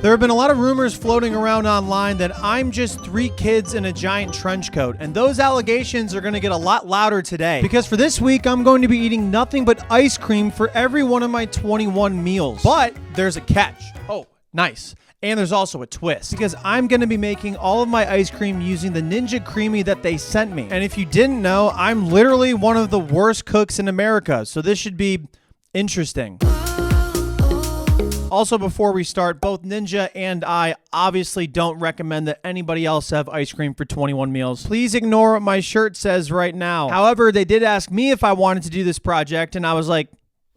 There have been a lot of rumors floating around online that I'm just 3 kids in a giant trench coat, and those allegations are going to get a lot louder today. Because for this week, I'm going to be eating nothing but ice cream for every one of my 21 meals. But there's a catch. Oh, nice. And there's also a twist, because I'm going to be making all of my ice cream using the Ninja Creami that they sent me. And if you didn't know, I'm literally one of the worst cooks in America, so this should be interesting. Also, before we start, both Ninja and I obviously don't recommend that anybody else have ice cream for 21 meals. Please ignore what my shirt says right now. However, they did ask me if I wanted to do this project, and I was like,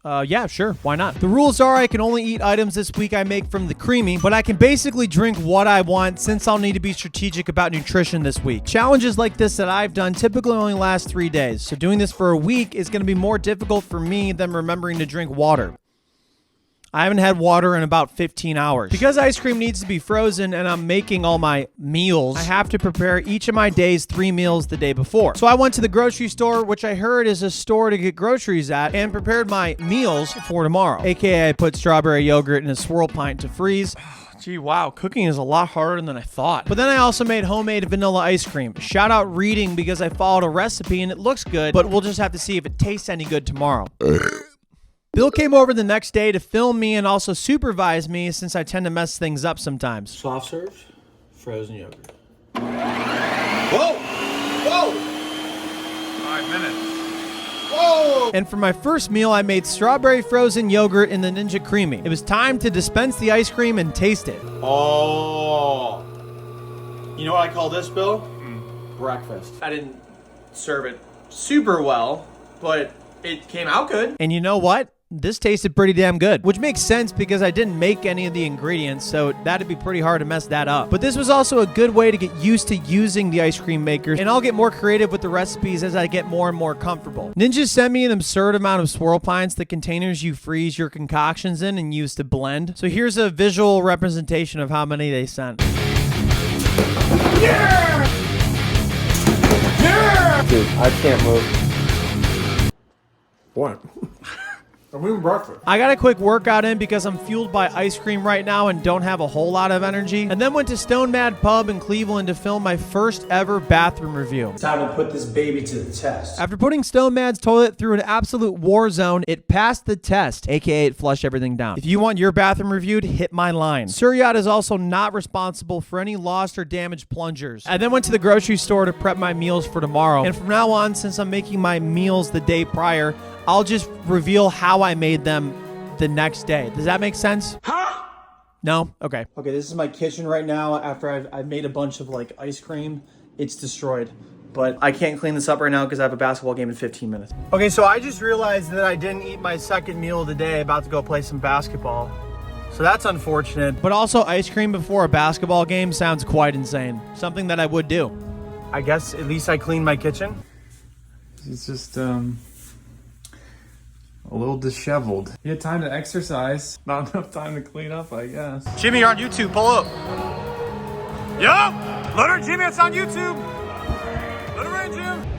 yeah, sure, why not? The rules are I can only eat items this week I make from the Creami, but I can basically drink what I want since I'll need to be strategic about nutrition this week. Challenges like this that I've done typically only last 3 days, so doing this for a week is going to be more difficult for me than remembering to drink water. I haven't had water in about 15 hours. Because ice cream needs to be frozen and I'm making all my meals, I have to prepare each of my day's 3 meals the day before. So I went to the grocery store, which I heard is a store to get groceries at, and prepared my meals for tomorrow. AKA I put strawberry yogurt in a Swirl pint to freeze. Gee, wow, cooking is a lot harder than I thought. But then I also made homemade vanilla ice cream. Shout out reading, because I followed a recipe and it looks good, but we'll just have to see if it tastes any good tomorrow. Bill came over the next day to film me and also supervise me since I tend to mess things up sometimes. Soft serve, frozen yogurt. Whoa! Whoa! 5 minutes. Whoa! And for my first meal, I made strawberry frozen yogurt in the Ninja Creami. It was time to dispense the ice cream and taste it. Oh! You know what I call this, Bill? Breakfast. I didn't serve it super well, but it came out good. And you know what? This tasted pretty damn good, which makes sense because I didn't make any of the ingredients, so that'd be pretty hard to mess that up. But this was also a good way to get used to using the ice cream makers, and I'll get more creative with the recipes as I get more and more comfortable. Ninja sent me an absurd amount of Swirl pints, the containers you freeze your concoctions in and use to blend. So here's a visual representation of how many they sent. Yeah! Yeah! Dude, I can't move. What? I'm eating breakfast. I got a quick workout in because I'm fueled by ice cream right now and don't have a whole lot of energy. And then went to Stone Mad Pub in Cleveland to film my first ever bathroom review. It's time to put this baby to the test. After putting Stone Mad's toilet through an absolute war zone, it passed the test, aka it flushed everything down. If you want your bathroom reviewed, hit my line. Sir Yacht is also not responsible for any lost or damaged plungers. I then went to the grocery store to prep my meals for tomorrow. And from now on, since I'm making my meals the day prior, I'll just reveal how I made them the next day. Does that make sense? Huh? No? Okay. Okay, this is my kitchen right now after I've made a bunch of like ice cream. It's destroyed. But I can't clean this up right now because I have a basketball game in 15 minutes. Okay, so I just realized that I didn't eat my second meal of the day, about to go play some basketball. So that's unfortunate. But also, ice cream before a basketball game sounds quite insane. Something that I would do. I guess at least I cleaned my kitchen. It's just, a little disheveled. You had time to exercise, not enough time to clean up, I guess. Jimmy, you're on YouTube. Pull up. Yup! Let her, Jimmy, it's on YouTube. Let her in, Jim.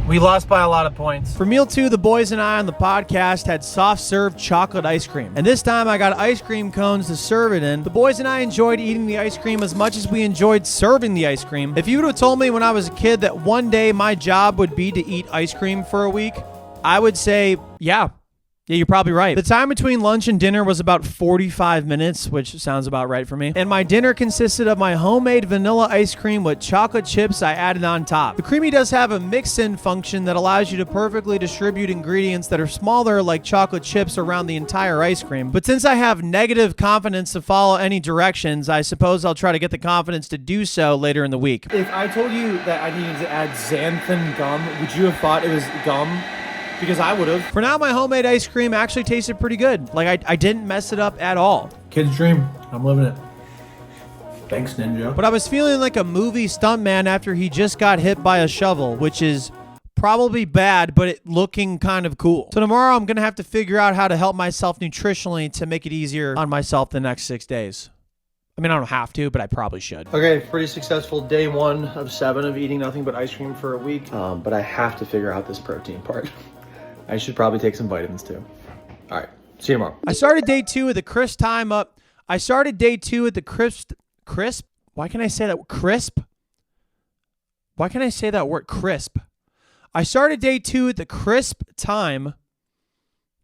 We lost by a lot of points. For meal 2, the boys and I on the podcast had soft serve chocolate ice cream. And this time I got ice cream cones to serve it in. The boys and I enjoyed eating the ice cream as much as we enjoyed serving the ice cream. If you would have told me when I was a kid that one day my job would be to eat ice cream for a week, I would say, yeah, you're probably right. The time between lunch and dinner was about 45 minutes, which sounds about right for me. And my dinner consisted of my homemade vanilla ice cream with chocolate chips I added on top. The Creami does have a mix-in function that allows you to perfectly distribute ingredients that are smaller like chocolate chips around the entire ice cream. But since I have negative confidence to follow any directions, I suppose I'll try to get the confidence to do so later in the week. If I told you that I needed to add xanthan gum, would you have thought it was gum? Because I would have. For now, my homemade ice cream actually tasted pretty good. Like, I didn't mess it up at all. Kid's dream. I'm living it. Thanks, Ninja. But I was feeling like a movie stuntman after he just got hit by a shovel, which is probably bad, but it looking kind of cool. So tomorrow, I'm going to have to figure out how to help myself nutritionally to make it easier on myself the next 6 days. I mean, I don't have to, but I probably should. Okay, pretty successful day 1 of 7 of eating nothing but ice cream for a week. But I have to figure out this protein part. I should probably take some vitamins too. All right, See you tomorrow. I started day 2 at the crisp time up. I started day 2 at the crisp. Why can I say that? Crisp? Why can I say that word? Crisp. I started day 2 at the crisp time.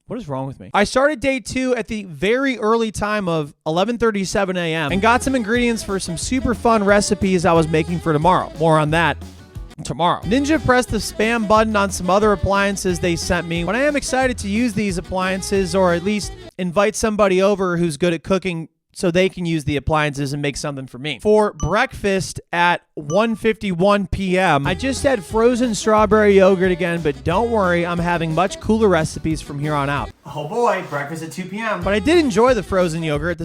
What is wrong with me? I started day 2 at the very early time of 11:37 a.m. and got some ingredients for some super fun recipes I was making for tomorrow. More on that tomorrow. Ninja pressed the spam button on some other appliances they sent me. But I am excited to use these appliances, or at least invite somebody over who's good at cooking so they can use the appliances and make something for me. For breakfast at 1:51 p.m., I just had frozen strawberry yogurt again, but don't worry, I'm having much cooler recipes from here on out. Oh boy, breakfast at 2 p.m. But I did enjoy the frozen yogurt.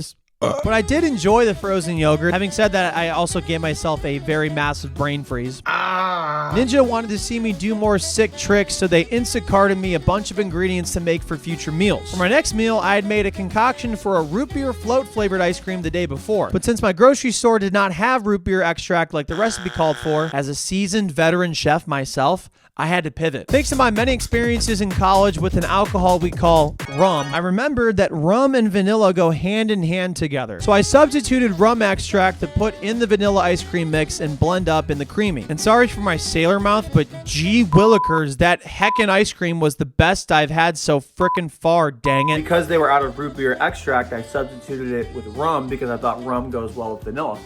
Having said that, I also gave myself a very massive brain freeze. Ninja wanted to see me do more sick tricks, so they Instacarted me a bunch of ingredients to make for future meals. For my next meal, I had made a concoction for a root beer float flavored ice cream the day before. But since my grocery store did not have root beer extract like the recipe called for, as a seasoned veteran chef myself, I had to pivot. Thanks to my many experiences in college with an alcohol we call rum, I remembered that rum and vanilla go hand in hand together. So I substituted rum extract to put in the vanilla ice cream mix and blend up in the Creami. And sorry for my sailor mouth, but gee willikers, that heckin' ice cream was the best I've had so frickin' far, dang it. Because they were out of root beer extract, I substituted it with rum because I thought rum goes well with vanilla.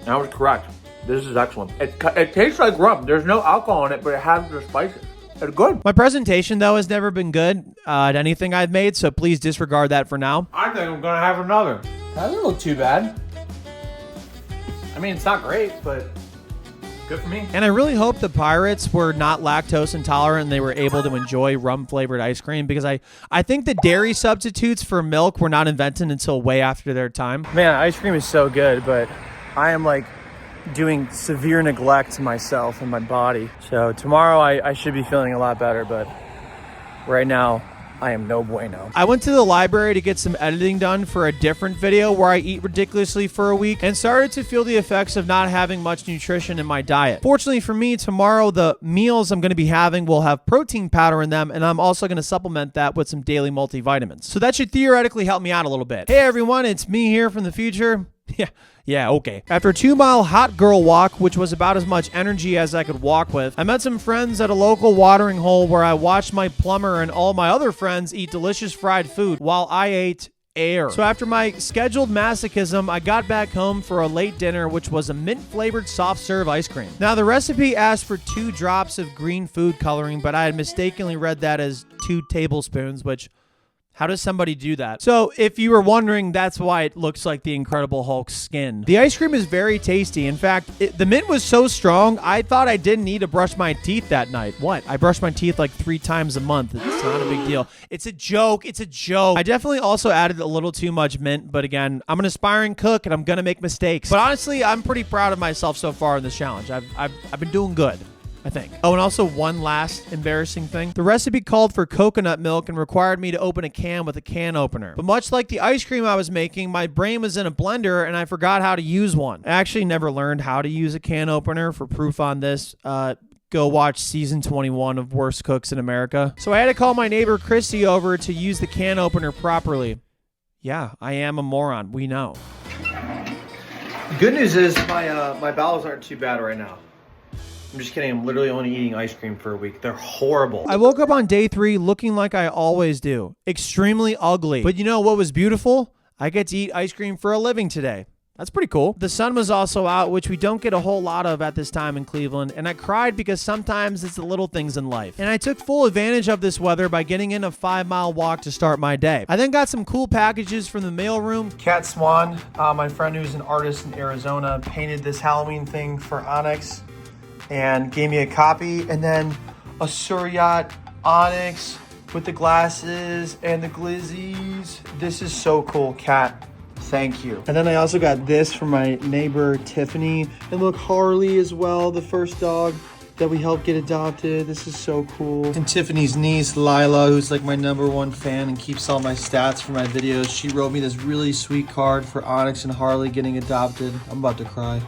And I was correct. This is excellent. It tastes like rum. There's no alcohol in it, but it has the spices. It's good. My presentation, though, has never been good at anything I've made, so please disregard that for now. I think I'm gonna have another. That doesn't look too bad. I mean, it's not great, but good for me. And I really hope the pirates were not lactose intolerant and they were able to enjoy rum-flavored ice cream, because I think the dairy substitutes for milk were not invented until way after their time. Man, ice cream is so good, but I am like doing severe neglect to myself and my body. So tomorrow I should be feeling a lot better, but right now I am no bueno. I went to the library to get some editing done for a different video where I eat ridiculously for a week and started to feel the effects of not having much nutrition in my diet. Fortunately for me, tomorrow the meals I'm going to be having will have protein powder in them, and I'm also going to supplement that with some daily multivitamins. So that should theoretically help me out a little bit. Hey everyone, it's me here from the future. Yeah, okay. After a 2-mile hot girl walk, which was about as much energy as I could walk with, I met some friends at a local watering hole where I watched my plumber and all my other friends eat delicious fried food while I ate air. So after my scheduled masochism, I got back home for a late dinner, which was a mint-flavored soft serve ice cream. Now, the recipe asked for 2 drops of green food coloring, but I had mistakenly read that as 2 tablespoons, which... how does somebody do that? So if you were wondering, that's why it looks like the Incredible Hulk's skin. The ice cream is very tasty. In fact, the mint was so strong, I thought I didn't need to brush my teeth that night. What? I brush my teeth like 3 times a month. It's not a big deal. It's a joke. It's a joke. I definitely also added a little too much mint, but again, I'm an aspiring cook and I'm gonna make mistakes. But honestly, I'm pretty proud of myself so far in this challenge. I've been doing good, I think. Oh, and also one last embarrassing thing. The recipe called for coconut milk and required me to open a can with a can opener. But much like the ice cream I was making, my brain was in a blender and I forgot how to use one. I actually never learned how to use a can opener. For proof on this, go watch season 21 of Worst Cooks in America. So I had to call my neighbor Christy over to use the can opener properly. Yeah, I am a moron. We know. The good news is my bowels aren't too bad right now. I'm just kidding. I'm literally only eating ice cream for a week. They're horrible. I woke up on day 3 looking like I always do. Extremely ugly. But you know what was beautiful? I get to eat ice cream for a living today. That's pretty cool. The sun was also out, which we don't get a whole lot of at this time in Cleveland, and I cried because sometimes it's the little things in life. And I took full advantage of this weather by getting in a 5-mile walk to start my day. I then got some cool packages from the mailroom. Cat Swan, my friend who's an artist in Arizona, painted this Halloween thing for Onyx and gave me a copy, and then a Sir Yacht Onyx with the glasses and the glizzies. This is so cool, Cat. Thank you. And then I also got this from my neighbor Tiffany, and look, Harley as well, the first dog that we helped get adopted. This is so cool. And Tiffany's niece Lila, who's like my #1 fan and keeps all my stats for my videos, she wrote me this really sweet card for Onyx and Harley getting adopted. I'm about to cry.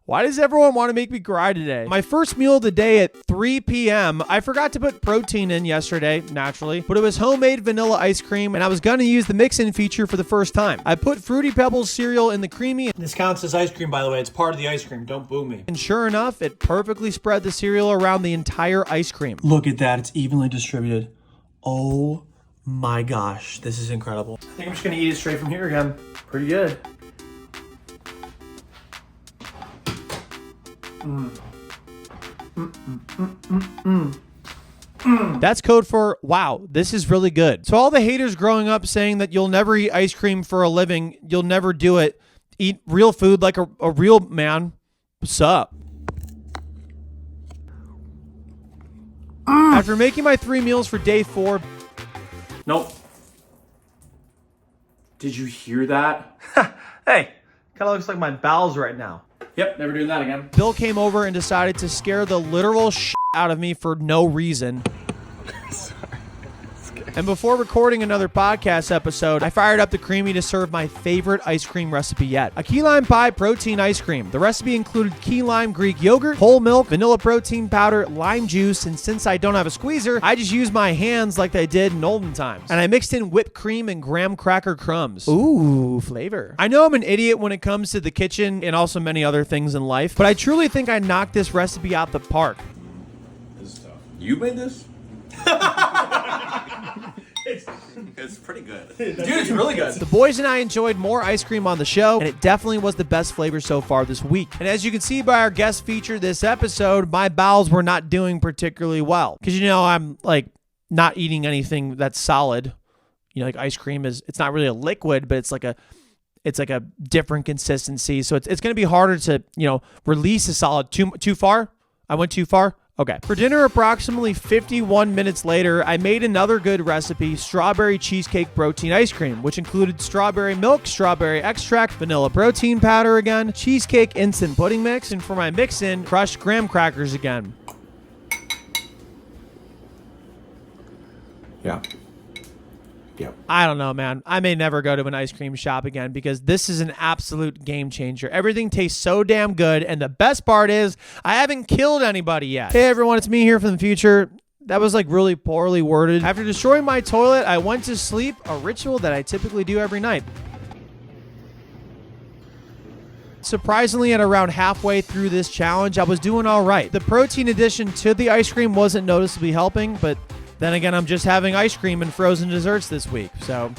Why does everyone want to make me cry today? My first meal of the day at 3 p.m. I forgot to put protein in yesterday, naturally, but it was homemade vanilla ice cream, and I was gonna use the mix-in feature for the first time. I put Fruity Pebbles cereal in the Creami. This counts as ice cream, by the way. It's part of the ice cream. Don't boo me. And sure enough, it perfectly spread the cereal around the entire ice cream. Look at that. It's evenly distributed. Oh my gosh. This is incredible. I think I'm just going to eat it straight from here again. Pretty good. That's code for, wow, this is really good. So all the haters growing up saying that you'll never eat ice cream for a living, you'll never do it, eat real food like a real man, what's up? After making my 3 meals for day 4. Nope. Did you hear that? Hey, kind of looks like my bowels right now. Yep, never doing that again. Bill came over and decided to scare the literal shit out of me for no reason. And before recording another podcast episode, I fired up the Creami to serve my favorite ice cream recipe yet. A key lime pie protein ice cream. The recipe included key lime Greek yogurt, whole milk, vanilla protein powder, lime juice, and since I don't have a squeezer, I just used my hands like they did in olden times. And I mixed in whipped cream and graham cracker crumbs. Ooh, flavor. I know I'm an idiot when it comes to the kitchen and also many other things in life, but I truly think I knocked this recipe out the park. This is tough. You made this? It's pretty good. Dude, it's really good. The boys and I enjoyed more ice cream on the show, and it definitely was the best flavor so far this week. And as you can see by our guest feature this episode, my bowels were not doing particularly well. Because, you know, I'm like not eating anything that's solid. You know, like ice cream it's not really a liquid, but it's like a different consistency. So it's going to be harder to, you know, release a solid. Too far? I went too far? Okay. For dinner, approximately 51 minutes later, I made another good recipe, strawberry cheesecake protein ice cream, which included strawberry milk, strawberry extract, vanilla protein powder again, cheesecake instant pudding mix, and for my mix-in, crushed graham crackers again. Yeah. Yep. I don't know, man. I may never go to an ice cream shop again because this is an absolute game changer. Everything tastes so damn good, and the best part is I haven't killed anybody yet. Hey, everyone, it's me here from the future. That was like really poorly worded. After destroying my toilet, I went to sleep, a ritual that I typically do every night. Surprisingly, at around halfway through this challenge, I was doing all right. The protein addition to the ice cream wasn't noticeably helping, but then again, I'm just having ice cream and frozen desserts this week, so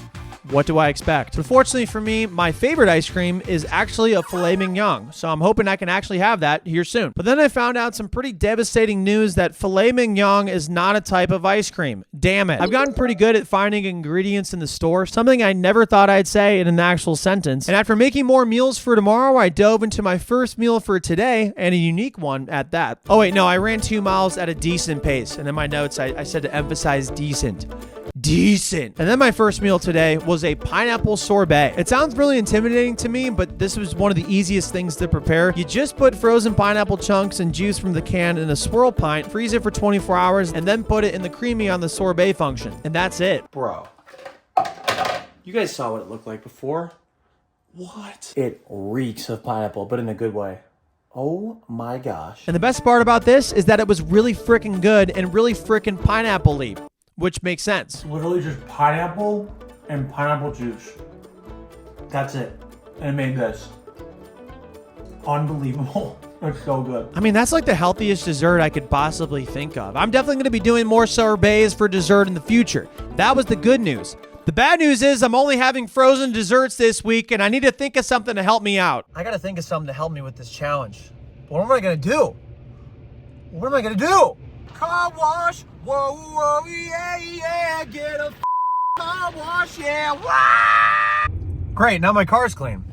what do I expect? Unfortunately for me, my favorite ice cream is actually a filet mignon, so I'm hoping I can actually have that here soon. But then I found out some pretty devastating news that filet mignon is not a type of ice cream. Damn it. I've gotten pretty good at finding ingredients in the store, something I never thought I'd say in an actual sentence. And after making more meals for tomorrow, I dove into my first meal for today, and a unique one at that. Oh wait, no, I ran 2 miles at a decent pace, and in my notes I said to emphasize decent. And then my first meal today was a pineapple sorbet. It sounds really intimidating to me, but this was one of the easiest things to prepare. You just put frozen pineapple chunks and juice from the can in a swirl pint, freeze it for 24 hours, and then put it in the Creami on the sorbet function. And that's it. Bro. You guys saw what it looked like before. What? It reeks of pineapple, but in a good way. Oh my gosh. And the best part about this is that it was really freaking good and really freaking pineapple-y, which makes sense. Literally just pineapple and pineapple juice. That's it. And it made this. Unbelievable. It's so good. I mean, that's like the healthiest dessert I could possibly think of. I'm definitely going to be doing more sorbets for dessert in the future. That was the good news. The bad news is I'm only having frozen desserts this week, and I need to think of something to help me out. I got to think of something to help me with this challenge. What am I going to do? What am I going to do? Car wash. Whoa, whoa, yeah, yeah. Get a car wash, yeah. Wah! Great, now my car's clean.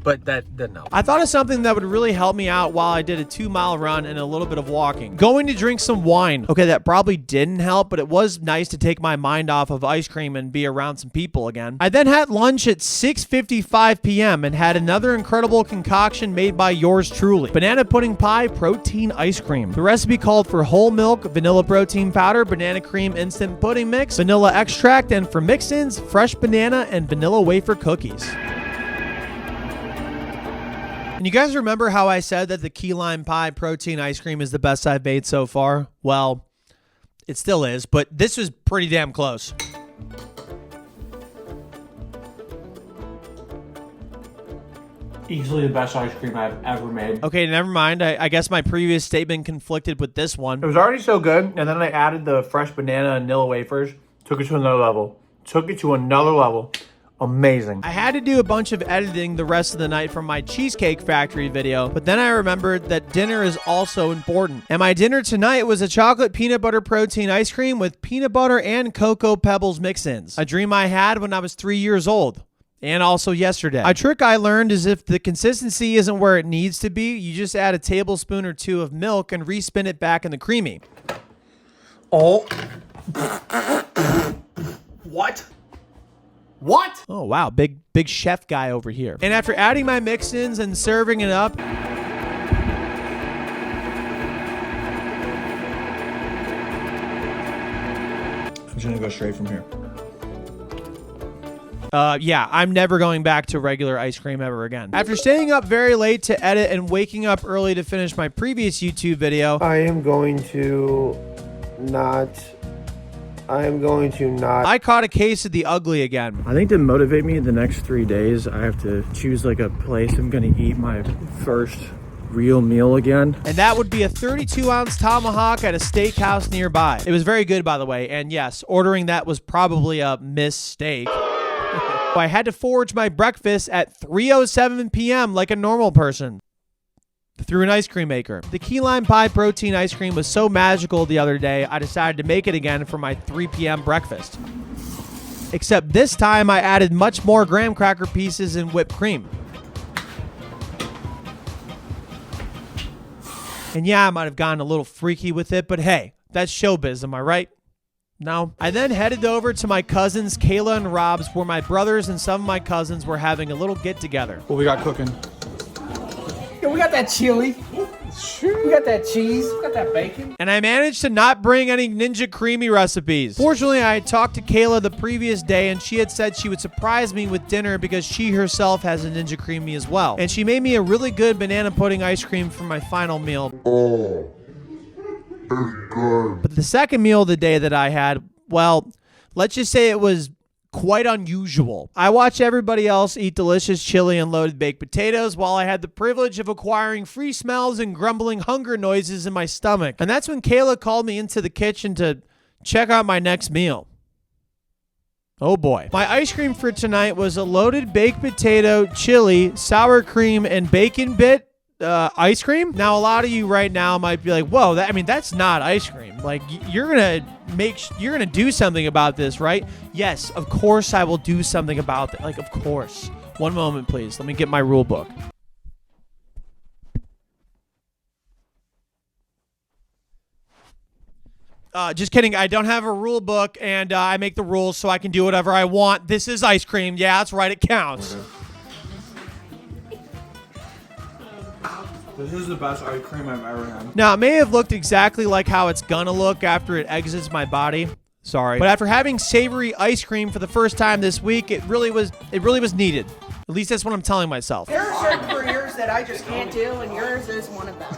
But that didn't help. I thought of something that would really help me out while I did a 2-mile run and a little bit of walking. Going to drink some wine. Okay, that probably didn't help, but it was nice to take my mind off of ice cream and be around some people again. I then had lunch at 6:55 p.m. and had another incredible concoction made by yours truly. Banana pudding pie protein ice cream. The recipe called for whole milk, vanilla protein powder, banana cream instant pudding mix, vanilla extract, and for mix-ins, fresh banana and vanilla wafer cookies. And you guys remember how I said that the key lime pie protein ice cream is the best I've made so far? Well, it still is, but this was pretty damn close. Easily the best ice cream I've ever made. Okay, never mind. I guess my previous statement conflicted with this one. It was already so good, and then I added the fresh banana and vanilla wafers. Took it to another level. Amazing. I had to do a bunch of editing the rest of the night from my Cheesecake Factory video, but then I remembered that dinner is also important. And my dinner tonight was a chocolate peanut butter protein ice cream with peanut butter and Cocoa Pebbles mix-ins. A dream I had when I was 3 years old. And also yesterday. A trick I learned is if the consistency isn't where it needs to be, you just add a tablespoon or two of milk and respin it back in the Creami. Oh. What? What? Oh, wow. Big chef guy over here. And after adding my mix-ins and serving it up, I'm just gonna go straight from here. yeah, I'm never going back to regular ice cream ever again. After staying up very late to edit and waking up early to finish my previous YouTube video, I am going to not. I caught a case of the ugly again. I think to motivate me the next 3 days, I have to choose like a place I'm gonna eat my first real meal again. And that would be a 32-ounce tomahawk at a steakhouse nearby. It was very good, by the way. And yes, ordering that was probably a mistake. I had to forge my breakfast at 3:07 p.m. like a normal person through an ice cream maker. The key lime pie protein ice cream was so magical the other day, I decided to make it again for my 3 p.m. breakfast. Except this time I added much more graham cracker pieces and whipped cream. And yeah, I might have gotten a little freaky with it, but hey, that's showbiz, am I right? No. I then headed over to my cousins, Kayla and Rob's, where my brothers and some of my cousins were having a little get-together. What we got cooking? Yeah, we got that chili. We got that cheese. We got that bacon. And I managed to not bring any Ninja Creami recipes. Fortunately, I had talked to Kayla the previous day, and she had said she would surprise me with dinner because she herself has a Ninja Creami as well. And she made me a really good banana pudding ice cream for my final meal. Oh, it's good. But the second meal of the day that I had, well, let's just say it was quite unusual. I watched everybody else eat delicious chili and loaded baked potatoes while I had the privilege of acquiring free smells and grumbling hunger noises in my stomach. And that's when Kayla called me into the kitchen to check out my next meal. Oh boy. My ice cream for tonight was a loaded baked potato, chili, sour cream, and bacon bit ice cream. Now, a lot of you right now might be like, whoa, that's not ice cream. Like, you're gonna do something about this, right? Yes, of course I will do something about that. Like, of course. One moment, please. Let me get my rule book. Just kidding. I don't have a rule book, and I make the rules so I can do whatever I want. This is ice cream. Yeah, that's right. It counts. This is the best ice cream I've ever had. Now, it may have looked exactly like how it's gonna look after it exits my body. Sorry. But after having savory ice cream for the first time this week, it really was needed. At least that's what I'm telling myself. There are certain careers that I just can't do, and yours is one of them.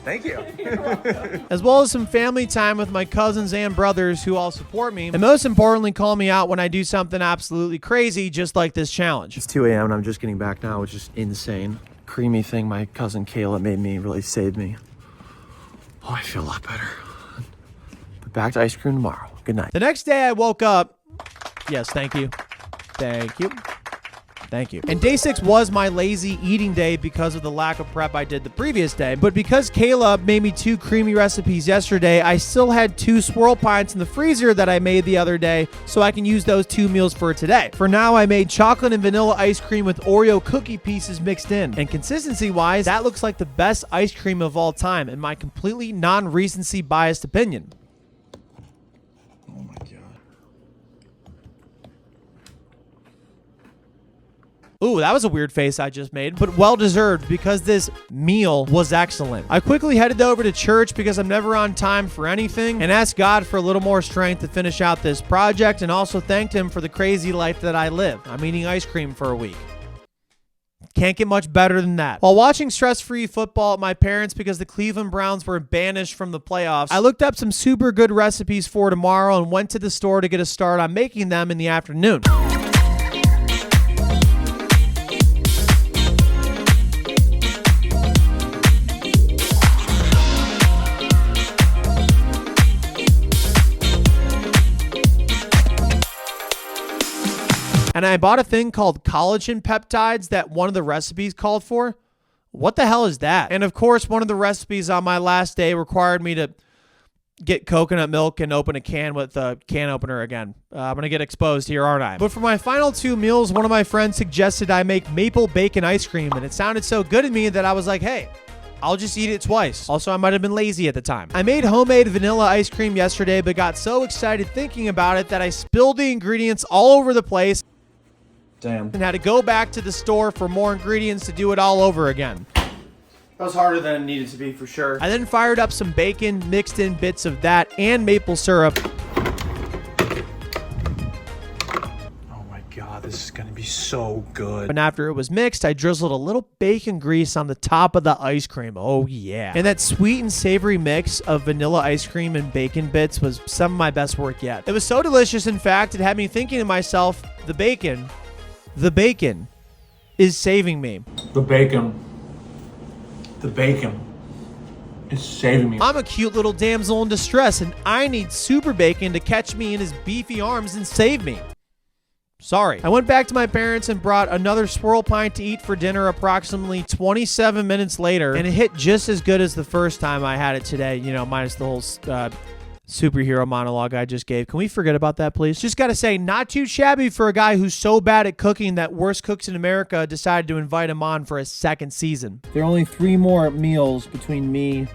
Thank you. As well as some family time with my cousins and brothers who all support me, and most importantly, call me out when I do something absolutely crazy, just like this challenge. It's 2 a.m. and I'm just getting back now, which is insane. Creamy thing my cousin Kayla made me really saved me. Oh, I feel a lot better. But back to ice cream tomorrow. Good night. The next day I woke up. Yes, thank you. Thank you. Thank you. And day 6 was my lazy eating day because of the lack of prep I did the previous day. But because Kayla made me 2 creamy recipes yesterday, I still had 2 swirl pints in the freezer that I made the other day, so I can use those 2 meals for today. For now, I made chocolate and vanilla ice cream with Oreo cookie pieces mixed in. And consistency-wise, that looks like the best ice cream of all time, in my completely non-recency biased opinion. Oh my god. Ooh, that was a weird face I just made, but well-deserved because this meal was excellent. I quickly headed over to church because I'm never on time for anything and asked God for a little more strength to finish out this project, and also thanked him for the crazy life that I live. I'm eating ice cream for a week. Can't get much better than that. While watching stress-free football at my parents because the Cleveland Browns were banished from the playoffs, I looked up some super good recipes for tomorrow and went to the store to get a start on making them in the afternoon. And I bought a thing called collagen peptides that one of the recipes called for. What the hell is that? And of course, one of the recipes on my last day required me to get coconut milk and open a can with a can opener again. I'm going to get exposed here, aren't I? But for my final 2 meals, one of my friends suggested I make maple bacon ice cream, and it sounded so good to me that I was like, hey, I'll just eat it twice. Also, I might have been lazy at the time. I made homemade vanilla ice cream yesterday, but got so excited thinking about it that I spilled the ingredients all over the place. Damn. And had to go back to the store for more ingredients to do it all over again. That was harder than it needed to be, for sure. I then fired up some bacon, mixed in bits of that and maple syrup. Oh my God, this is gonna be so good. And after it was mixed, I drizzled a little bacon grease on the top of the ice cream. Oh yeah. And that sweet and savory mix of vanilla ice cream and bacon bits was some of my best work yet. It was so delicious, in fact, it had me thinking to myself, the bacon is saving me. The bacon is saving me. I'm a cute little damsel in distress, and I need super bacon to catch me in his beefy arms and save me. Sorry. I went back to my parents and brought another Swirl pint to eat for dinner approximately 27 minutes later, and it hit just as good as the first time I had it today, you know, minus the whole superhero monologue I just gave. Can we forget about that, please? Just gotta say, not too shabby for a guy who's so bad at cooking that Worst Cooks in America decided to invite him on for a second season. There are only 3 more meals between me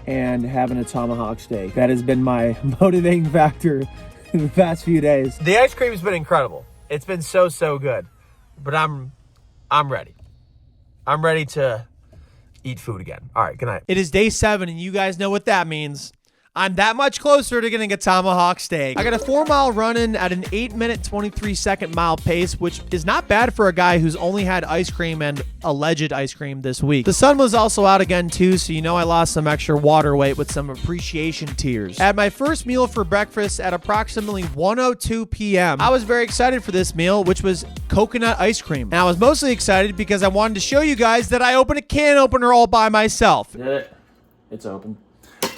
and having a tomahawk steak. That has been my motivating factor in the past few days. The ice cream's been incredible. It's been so good. But I'm ready. I'm ready to eat food again. All right, good night. It is day 7, and you guys know what that means. I'm that much closer to getting a tomahawk steak. I got a 4-mile run in at an 8-minute, 23-second mile pace, which is not bad for a guy who's only had ice cream and alleged ice cream this week. The sun was also out again too, so you know I lost some extra water weight with some appreciation tears. At my first meal for breakfast at approximately 1:02 p.m., I was very excited for this meal, which was coconut ice cream. And I was mostly excited because I wanted to show you guys that I opened a can opener all by myself. Did it? It's open.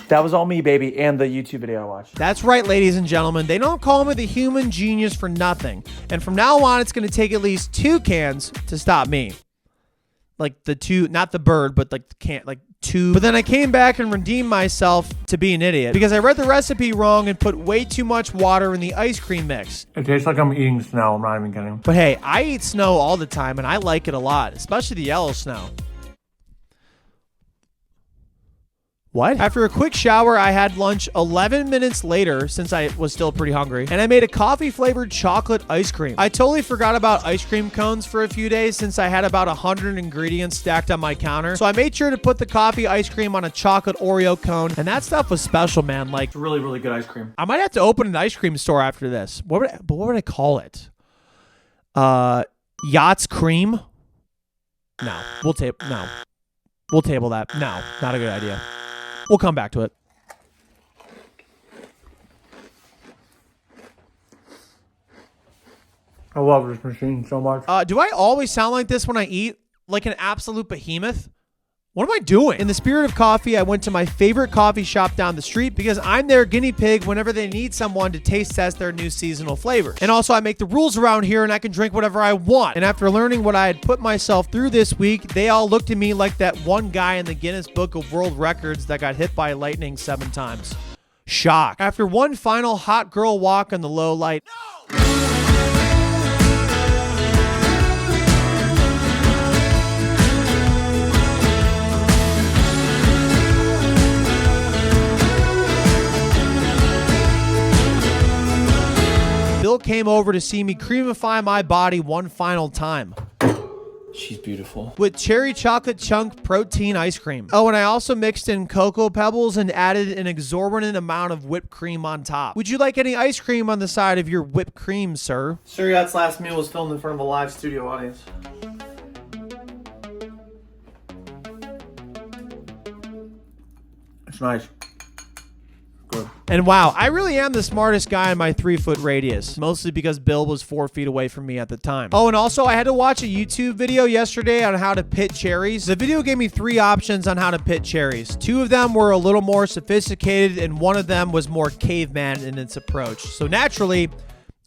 That was all me, baby, and the YouTube video I watched. That's right, ladies and gentlemen. They don't call me the human genius for nothing. And from now on, it's going to take at least 2 cans to stop me. Like the 2, not the bird, but like the can, like 2. But then I came back and redeemed myself to be an idiot because I read the recipe wrong and put way too much water in the ice cream mix. It tastes like I'm eating snow. I'm not even kidding. But hey, I eat snow all the time and I like it a lot, especially the yellow snow. What? After a quick shower, I had lunch 11 minutes later since I was still pretty hungry, and I made a coffee-flavored chocolate ice cream. I totally forgot about ice cream cones for a few days since I had about 100 ingredients stacked on my counter, so I made sure to put the coffee ice cream on a chocolate Oreo cone, and that stuff was special, man. Like, It's really, really good ice cream. I might have to open an ice cream store after this. What would I call it? Yacht's Cream? No. We'll table that. No, not a good idea. We'll come back to it. I love this machine so much. Do I always sound like this when I eat? Like an absolute behemoth? What am I doing? In the spirit of coffee, I went to my favorite coffee shop down the street because I'm their guinea pig whenever they need someone to taste test their new seasonal flavors. And also, I make the rules around here and I can drink whatever I want. And after learning what I had put myself through this week, they all looked at me like that one guy in the Guinness Book of World Records that got hit by lightning 7 times. Shock. After one final hot girl walk on the low light. Bill came over to see me creamify my body one final time. She's beautiful. With cherry chocolate chunk protein ice cream. Oh, and I also mixed in cocoa pebbles and added an exorbitant amount of whipped cream on top. Would you like any ice cream on the side of your whipped cream, sir? Sir Yacht's last meal was filmed in front of a live studio audience. It's nice. Good. And wow, I really am the smartest guy in my 3-foot radius, mostly because Bill was 4 feet away from me at the time. Oh, and also I had to watch a YouTube video yesterday on how to pit cherries. The video gave me 3 options on how to pit cherries. 2 of them were a little more sophisticated, and 1 of them was more caveman in its approach. So naturally,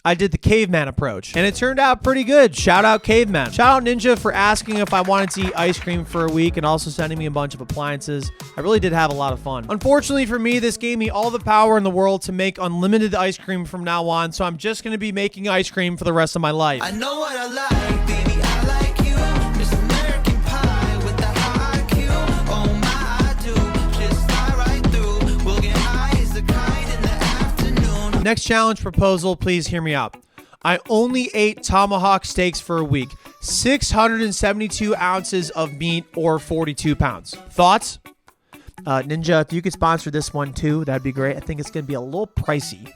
I did the caveman approach, and it turned out pretty good. Shout out caveman. Shout out Ninja for asking if I wanted to eat ice cream for a week and also sending me a bunch of appliances. I really did have a lot of fun. Unfortunately for me, this gave me all the power in the world to make unlimited ice cream from now on, so I'm just going to be making ice cream for the rest of my life. I know what I like, baby, I like you. Miss American Pie with the high IQ. Oh my, I do. Just fly right through. We'll get high as a kite in the afternoon. Next challenge proposal, please hear me out. I only ate tomahawk steaks for a week. 672 ounces of meat or 42 pounds. Thoughts? Ninja, if you could sponsor this one too, that'd be great. I think it's going to be a little pricey.